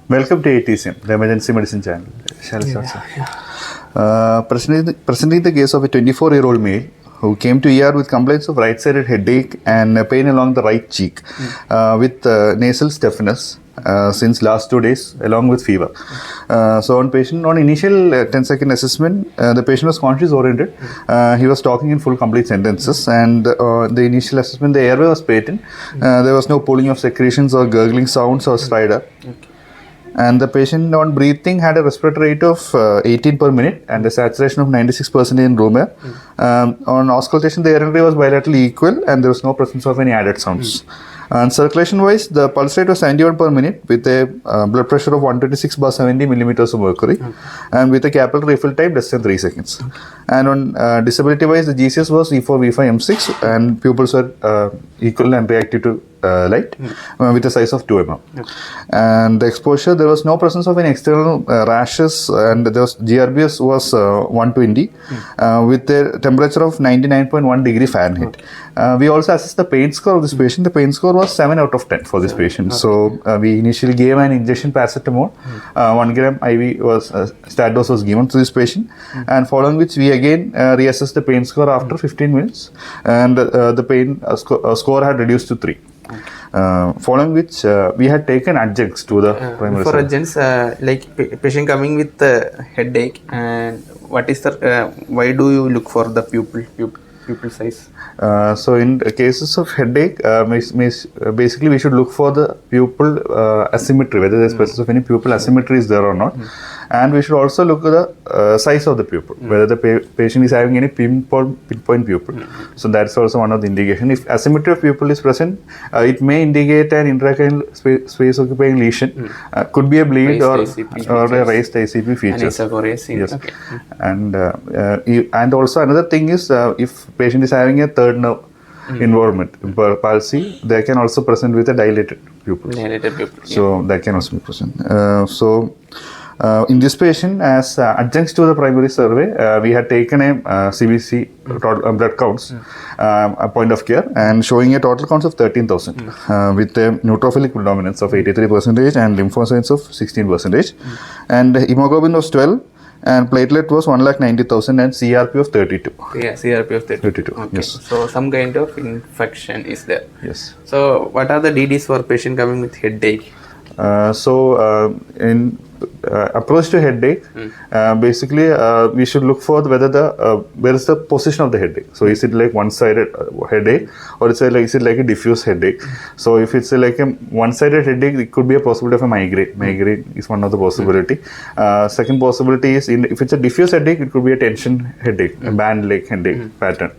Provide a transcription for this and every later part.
Welcome to ATCM, the Emergency Medicine Channel. Shall I start, sir? Presenting the case of a 24-year-old male who came to ER with complaints of right-sided headache and pain along the right cheek with nasal stiffness since last 2 days along with fever. So on initial 10-second assessment, the patient was conscious oriented. He was talking in full complete sentences, and the initial assessment, the airway was patent. There was no pulling of secretions or gurgling sounds or stridor. And the patient on breathing had a respiratory rate of 18 per minute and a saturation of 96% in room air. On auscultation, the air was bilaterally equal and there was no presence of any added sounds. And circulation wise, the pulse rate was 71 per minute with a blood pressure of 126/70 millimeters of mercury and with a capillary refill time less than 3 seconds. And on disability wise, the GCS was E4, V5, M6 and pupils were equal and reactive to light with a size of 2 mm. And the exposure, there was no presence of any external rashes, and there was GRBS was 120 with a temperature of 99.1 degree Fahrenheit. We also assessed the pain score of this patient. The pain score was 7 out of 10 for this patient. So we initially gave an injection paracetamol. 1 gram IV was stat dose was given to this patient, and following which we again reassessed the pain score after 15 minutes, and the pain score had reduced to 3. Following which we had taken adjuncts to the primary. For adjuncts, like patient coming with headache, and what is the why do you look for the pupil size? So in cases of headache, basically we should look for the pupil asymmetry, whether there's presence of any pupil asymmetry is there or not. And we should also look at the size of the pupil, whether the patient is having any pinpoint pupil. So that's also one of the indication. If asymmetry of pupil is present, it may indicate an intracranial space occupying lesion. Could be a bleed or a raised ICP feature. Yes. Okay. And also another thing is if patient is having a third nerve involvement, palsy, they can also present with a dilated pupil. So that can also be present. In this patient, as adjuncts to the primary survey, we had taken a CBC blood counts, a point of care, and showing a total counts of 13,000 with a neutrophilic predominance of 83% and lymphocytes of 16%. And hemoglobin was 12. And platelet was 1,90,000 and CRP of 32. Yeah, CRP of 32. Okay. Yes. So some kind of infection is there. Yes. So what are the DDs for patient coming with headache? In approach to headache, basically we should look for whether where is the position of the headache. So is it like one-sided headache, or is it like a diffuse headache? So if it's like a one-sided headache, it could be a possibility of a migraine. Migraine is one of the possibility. Second possibility is if it's a diffuse headache, it could be a tension headache, a band-like headache pattern,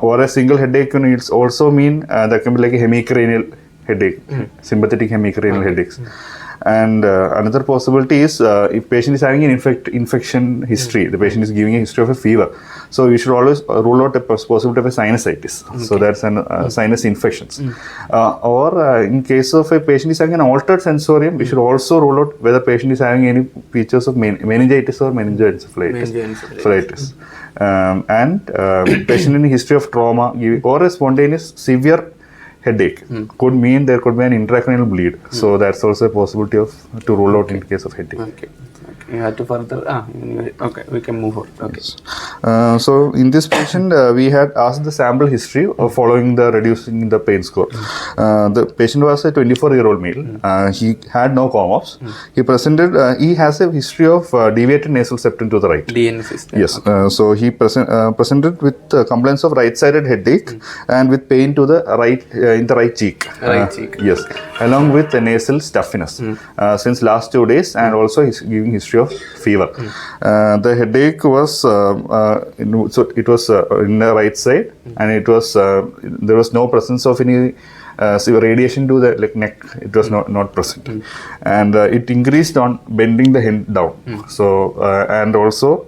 or a single headache can also mean that can be like a hemicranial headache, sympathetic hemicranial headaches. And another possibility is if patient is having an infection history, the patient is giving a history of a fever. So we should always rule out a possibility of a sinusitis. Okay. So that's an sinus infections. Or in case of a patient is having an altered sensorium, we should also rule out whether patient is having any features of meningitis or meningoencephalitis. And patient in history of trauma or a spontaneous severe headache could mean there could be an intracranial bleed. So that's also a possibility to rule out in case of headache. Okay. You have to further. Okay, we can move on. Okay. Yes. So in this patient, we had asked the sample history of following the reducing the pain score. The patient was a 24-year-old male. He had no comorbs. He presented. He has a history of deviated nasal septum to the right. DN system. Yes. So he presented with complaints of right-sided headache and with pain to the right in the right cheek. Right cheek. Yes. Along with the nasal stuffiness since last 2 days, and also he's giving history of fever. The headache was so it was in the right side, and it was there was no presence of any radiation to the neck. It was not present, and it increased on bending the head down. So and also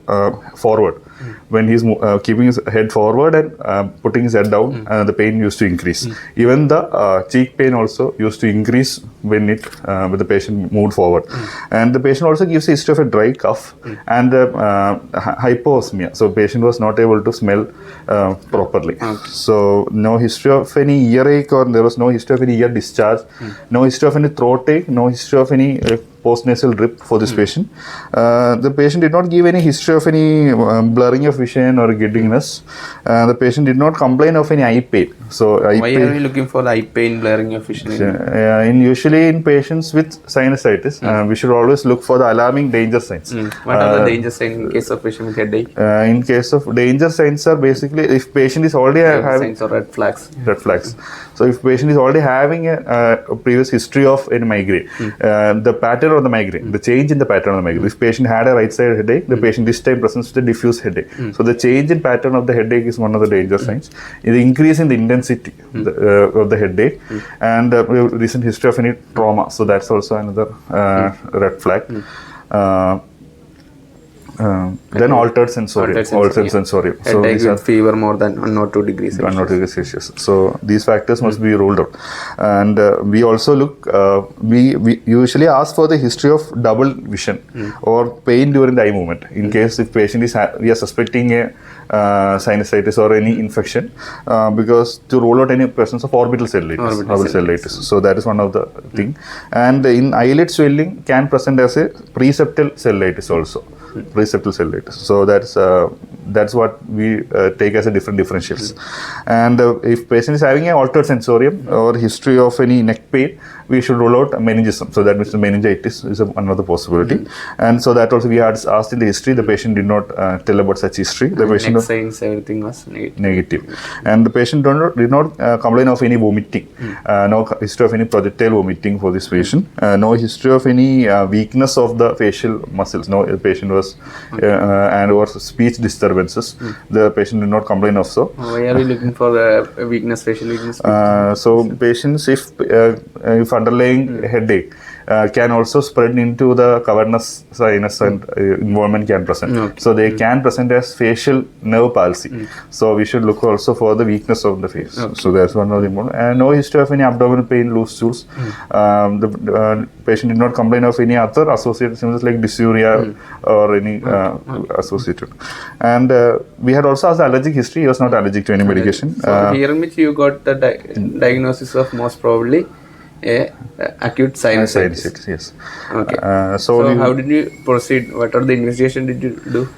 forward. When he's keeping his head forward and putting his head down, the pain used to increase. Even the cheek pain also used to increase when the patient moved forward. And the patient also gives a history of a dry cough and hyposmia. So patient was not able to smell properly. So no history of any earache, or there was no history of any ear discharge, no history of any throat ache, no history of any postnasal drip for this patient. The patient did not give any history of any blurring of vision or giddiness. The patient did not complain of any eye pain. So Why are we looking for the eye pain, blurring of vision? usually in patients with sinusitis, we should always look for the alarming danger signs. What are the danger signs in case of patient with headache? In case of danger signs are basically if patient is already having Signs or red flags. red flags. So if patient is already having a previous history of any migraine, the pattern of the migraine, the change in the pattern of the migraine. If patient had a right side headache, the patient this time presents with a diffuse headache. So the change in pattern of the headache is one of the danger signs. The increase in the intensity of the headache and recent history of any trauma. So that's also another red flag. Then altered sensorium. So Headache with fever more than 1 or 2 degrees Celsius. 1 or 2 degrees Celsius. So these factors must be ruled out. And we also look, we usually ask for the history of double vision or pain during the eye movement. In case if patient is, we are suspecting a sinusitis or any infection, because to rule out any presence of orbital cellulitis. So that is one of the thing. And in eyelid swelling can present as a preseptal cellulitis also. Preseptal cellulitis. So that's what we take as a differentials. And if patient is having an altered sensorium or history of any neck pain, we should rule out meningism. So that means the meningitis is another possibility. And so that also we had asked in the history. The patient did not tell about such history. The patient neck signs, everything was negative. And the patient did not complain of any vomiting. No history of any projectile vomiting for this patient. No history of any weakness of the facial muscles. No, the patient was and or speech disturbances. The patient did not complain of so. Why are we looking for weakness, facial weakness? So patients, if underlying headache can also spread into the cavernous sinus and involvement can present. So they can present as facial nerve palsy. So we should look also for the weakness of the face. So that's one of the important. And no history of any abdominal pain, loose stools. The patient did not complain of any other associated symptoms like dysuria or any associated. And we had also asked allergic history. He was not allergic to any medication. So here in which you got the diagnosis of most probably acute sinusitis. Yes. Okay. So how did you proceed? What are the investigation did you do?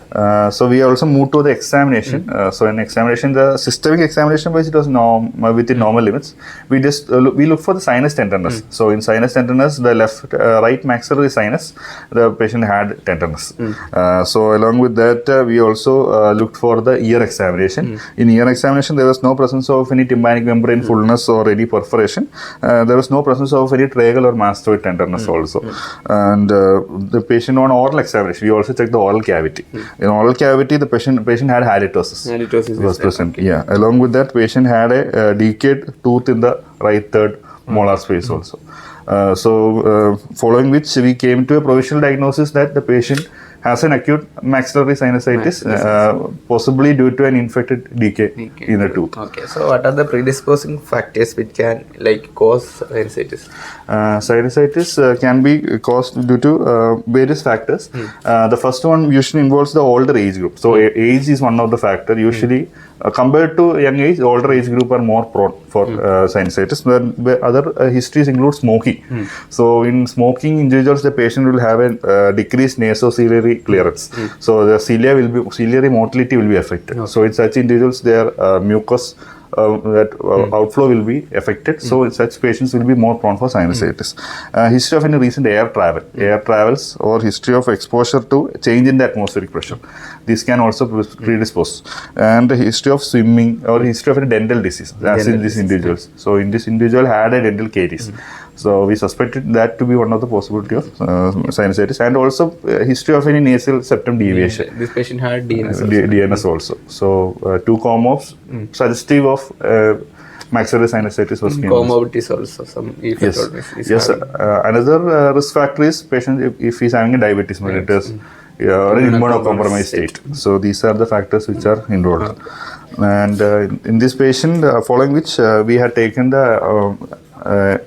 So we also moved to the examination. So in examination, the systemic examination wise it was within normal limits. We just we look for the sinus tenderness. So in sinus tenderness, the right maxillary sinus, the patient had tenderness. So along with that, we also looked for the ear examination. In ear examination, there was no presence of any tympanic membrane fullness or any perforation. There was no presence of any tracheal or mastoid tenderness also. And the patient on oral examination, we also checked the oral cavity. In oral cavity, the patient had halitosis. Halitosis was present. Yeah. Along with that, patient had a decayed tooth in the right third molar space also. Following which we came to a provisional diagnosis that the patient has an acute maxillary sinusitis, possibly due to an infected decay in the tooth. Okay, so what are the predisposing factors which can cause sinusitis? Sinusitis can be caused due to various factors. The first one usually involves the older age group. So age is one of the factors. Usually compared to young age, older age group are more prone for sinusitis. But other histories include smoking. So in smoking individuals, the patient will have a decreased nasociliary clearance. So the ciliary motility will be affected. So in such individuals, their mucus outflow will be affected. So such patients will be more prone for sinusitis. History of any recent air travels or history of exposure to change in the atmospheric pressure. This can also predispose. And the history of swimming or history of a dental disease, as in these individuals. So in this individual had a dental caries. So we suspected that to be one of the possibility of sinusitis, and also history of any nasal septum deviation. This patient had DNS also. So two comos suggestive of maxillary sinusitis was seen. Comorbidities also some effect. Yes. Another risk factor is patient if he's having a diabetes mellitus or an immunocompromised state. So these are the factors which are involved. And in this patient, following which we had taken the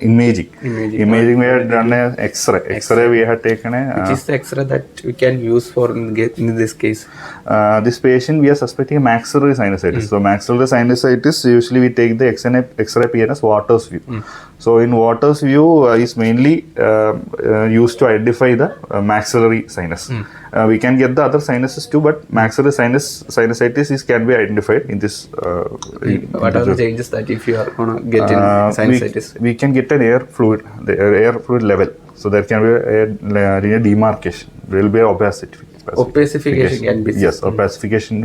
imaging. We had done an X-ray. X-ray we had taken Which is the X-ray that we can use for in this case? This patient, we are suspecting a maxillary sinusitis. So maxillary sinusitis, usually we take the X-ray PNS Waters view. So in Waters view is mainly used to identify the maxillary sinus. We can get the other sinuses too, but maxillary sinusitis can be identified in this. What are the changes that if you are going to get in sinusitis? We can get an air fluid level. So there can be a demarcation. There will be an opacification can be. Yes, opacification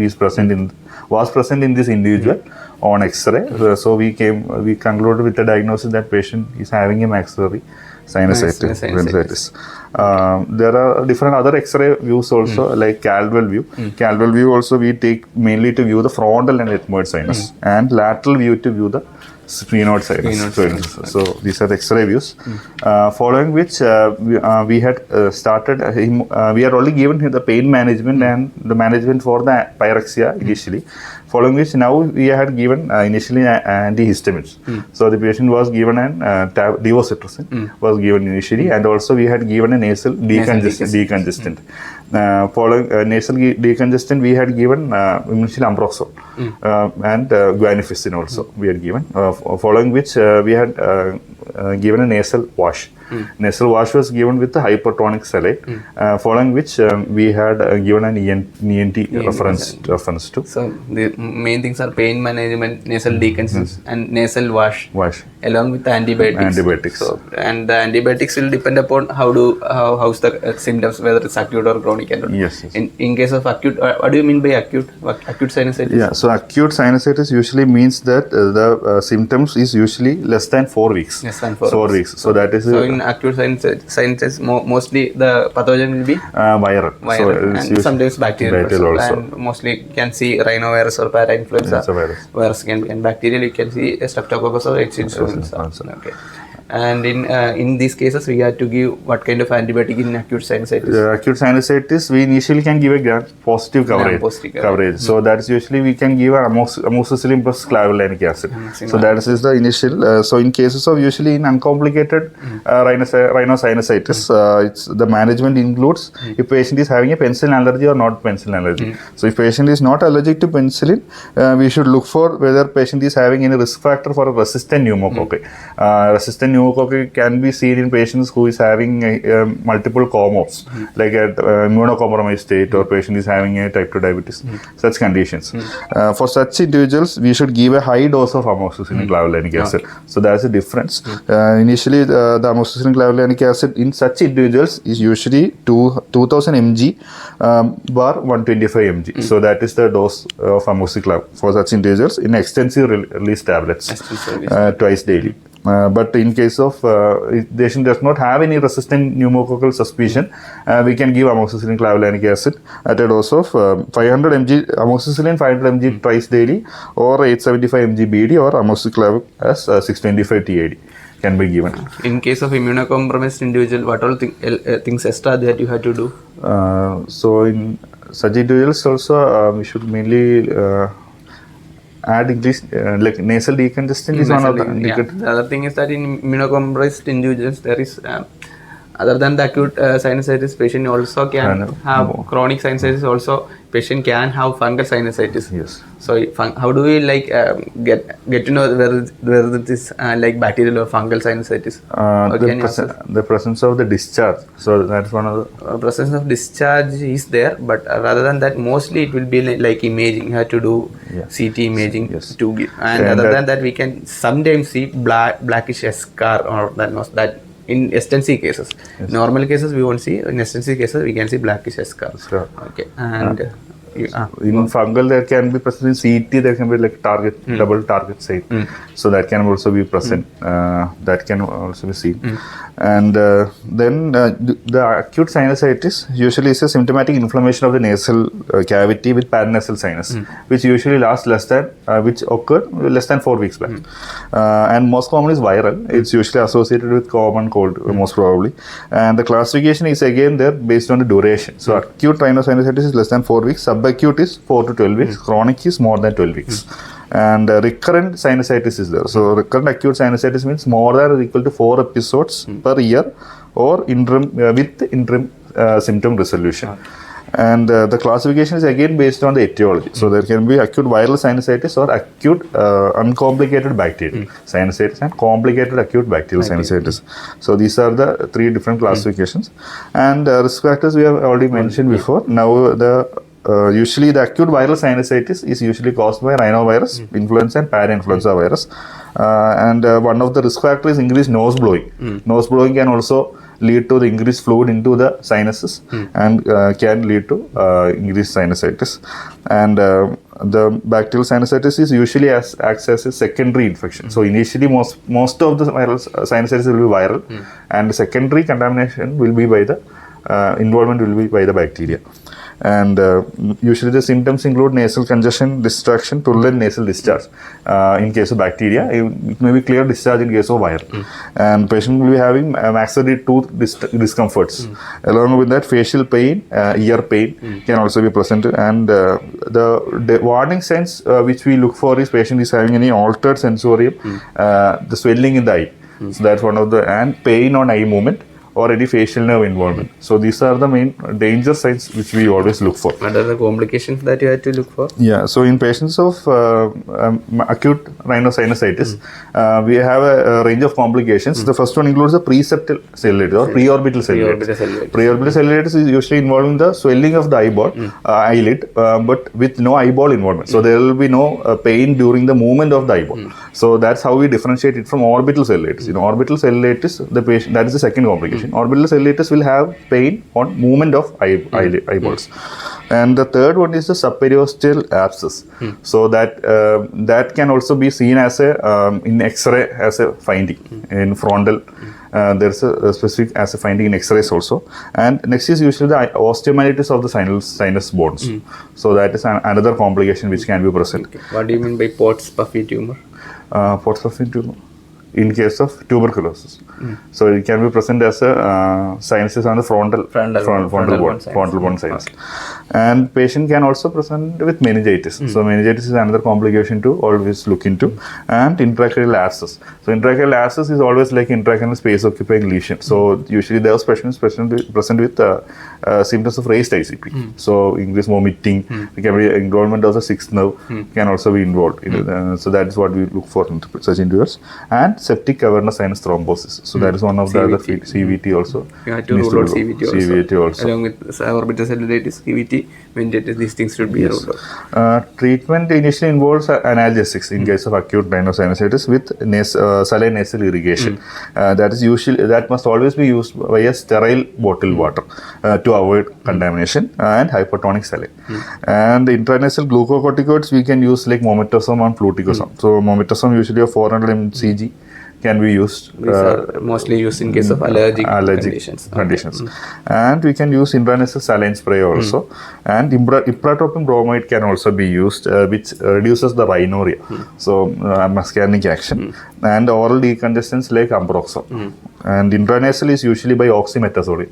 was present in this individual on X-ray. So we concluded with the diagnosis that patient is having a maxillary sinusitis. There are different other X-ray views also, like Caldwell view. Caldwell view also we take mainly to view the frontal and ethmoid sinus, and lateral view to view the sphenoid sinus. So these are the X-ray views. Following which we had started. We had only given him the pain management and the management for the pyrexia initially. Following which now we had given initially antihistamines. So the patient was given an levocetirizine was given initially, and also we had given a nasal decongestant. Following nasal decongestant, we had given initially ambroxol and guanifacin also we had given. Following which we had given a nasal wash. Nasal wash was given with the hypertonic saline. Following which we had given an ENT reference to. So the main things are pain management, nasal decongestant, and nasal wash, along with the antibiotics. So, and the antibiotics will depend upon how's the symptoms, whether it's acute or chronic. Yes. In case of acute, what do you mean by acute? Acute sinusitis? Yeah. So acute sinusitis usually means that the symptoms is usually less than 4 weeks. Less than 4 weeks. So that is. So in acute sinusitis, mostly the pathogen will be viral. So and sometimes bacterial also. And mostly you can see rhinovirus or parainfluenza virus and bacterial you can see streptococcus or H. influenza. Okay. And in these cases, we had to give what kind of antibiotic in acute sinusitis? Acute sinusitis, we initially can give a gram-positive coverage. So that is usually we can give amoxicillin plus clavulanic acid. So that is the initial. So in cases of usually in uncomplicated rhinosinusitis, it's the management includes if patient is having a penicillin allergy or not penicillin allergy. So if patient is not allergic to penicillin, we should look for whether patient is having any risk factor for a resistant pneumococci. Resistant pneumococci can be seen in patients who is having multiple comos, like at immunocompromised state, or patient is having a type 2 diabetes, such conditions. For such individuals, we should give a high dose of amoxicillin clavulanic acid. So that's the difference. Initially, the amoxicillin clavulanic acid in such individuals is usually 2000 mg bar 125 mg. So that is the dose of amoxiclav for such individuals in extensive release tablets twice daily. But in case of if the patient does not have any resistant pneumococcal suspicion, we can give amoxicillin clavulanic acid at a dose of 500 mg amoxicillin 500 mg twice daily, or 875 mg BD, or amoxiclav as 625 TID can be given. In case of immunocompromised individual, what all things extra that you have to do? So in such individuals also we should mainly add English like nasal decongestant is one of the. The other thing is that in immunocompromised individuals there is other than the acute sinusitis, patient also can have chronic sinusitis. Also, patient can have fungal sinusitis. Yes. So how do we get to know whether it is like bacterial or fungal sinusitis? The presence of the discharge. So that's one of the presence of discharge is there, but rather than that, mostly it will be like imaging. You have to do CT imaging to give, and other than that, we can sometimes see blackish scar or that. In STNC cases, normal cases we won't see. In STNC cases, we can see blackish scar. Okay, and in fungal there can be present in CT. There can be like double target site. So that can also be present. That can also be seen. And then the acute sinusitis usually is a symptomatic inflammation of the nasal cavity with paranasal sinus, which usually lasts which occurred less than 4 weeks back. And most common is viral. It's usually associated with common cold, most probably. And the classification is again there based on the duration. So acute rhinosinusitis is less than 4 weeks. subacute is 4 to 12 weeks, chronic is more than 12 weeks. And recurrent sinusitis is there. So recurrent acute sinusitis means more than or equal to 4 episodes per year, or interim with interim symptom resolution. And the classification is again based on the etiology. So there can be acute viral sinusitis or acute uncomplicated bacterial sinusitis and complicated acute bacterial sinusitis. So these are the 3 different classifications. And risk factors we have already mentioned before. Now usually the acute viral sinusitis is usually caused by rhinovirus, influenza and parainfluenza virus. And one of the risk factors is increased nose blowing. Nose blowing can also lead to the increased fluid into the sinuses and can lead to increased sinusitis. And the bacterial sinusitis is usually acts as a secondary infection. So initially most of the viral sinusitis will be viral, and secondary contamination will be by the involvement will be by the bacteria. And usually the symptoms include nasal congestion, distraction, turbulent nasal discharge. In case of bacteria, it may be clear discharge in case of viral. And patient will be having maxillary tooth discomforts. Along with that, facial pain, ear pain can also be present. And the warning signs which we look for is patient is having any altered sensorium, the swelling in the eye. So that's one of the, and pain on eye movement, or any facial nerve involvement. So these are the main danger signs which we always look for. What are the complications that you have to look for? Yeah, so in patients of acute rhinosinusitis, we have a range of complications. The first one includes the preseptal cellulitis or preorbital cellulitis. Preorbital cellulitis is usually involving the swelling of the eyeball, eyelid, but with no eyeball involvement. So there will be no pain during the movement of the eyeball. So that's how we differentiate it from orbital cellulitis. In orbital cellulitis, the patient, that is the second complication. Orbital cellulitis will have pain on movement of eyeballs. And the third one is the subperiosteal abscess. So that can also be seen as a in X-ray as a finding in frontal. There's a specific as a finding in X-rays also. And next is usually the osteomyelitis of the sinus bones. So that is another complication which can be present. Okay. What do you mean by Pott's puffy tumor? Pott's puffy tumor in case of tuberculosis. So it can be present as a sinuses on the frontal bone sinus. And patient can also present with meningitis. So meningitis is another complication to always look into. And intracranial abscess. So intracranial abscess is always like intracranial space occupying lesion. So usually those patients present with symptoms of raised ICP. So increased vomiting, it can be involvement of the sixth nerve can also be involved. So that is what we look for in such individuals. And septic cavernous sinus thrombosis. So that is one of the other CVT also. You have to rule out CVT also. Along with orbital cellulitis, CVT, meningitis, these things should be ruled out. Treatment initially involves analgesics in case of acute rhinosinusitis with saline nasal irrigation. That must always be used by a sterile bottled water to avoid contamination, and hypertonic saline. And intranasal glucocorticoids we can use like mometasone and fluticasone. So mometasone usually of 400 mcg can be used. These are mostly used in case of allergic conditions. Okay. And we can use intranasal saline spray also. And ipratropine bromide can also be used, which reduces the rhinorrhea. So muscarinic action. And oral decongestants like ambroxol. And intranasal is usually by oxymetazoline.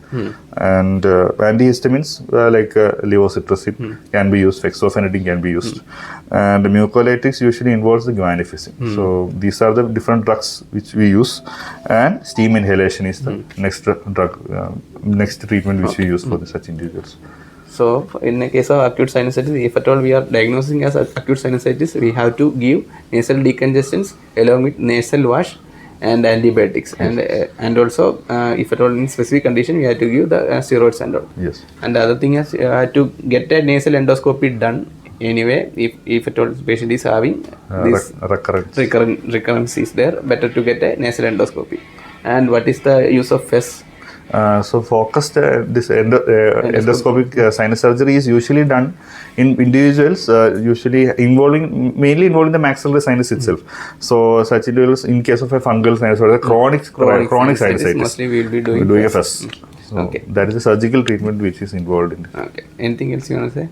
And antihistamines like levocetirizine can be used, fexofenadine can be used. And mucolytics usually involves the guanifacine. So these are the different drugs which we use. And steam inhalation is the next drug, next treatment which we use for such individuals. So, in the case of acute sinusitis, if at all we are diagnosing as acute sinusitis, we have to give nasal decongestants along with nasal wash and antibiotics. And also, if at all in specific condition, we have to give the steroids and all. Yes. And the other thing is, you have to get a nasal endoscopy done anyway. If at all the patient is having this recurrence is there, better to get a nasal endoscopy. And what is the use of FES? So focused this endoscopic sinus surgery is usually done in individuals usually mainly involving the maxillary sinus itself. So such individuals in case of a fungal sinus or a chronic sinusitis, mostly we will be doing a FES. So that is a surgical treatment which is involved in. Okay. Anything else you want to say?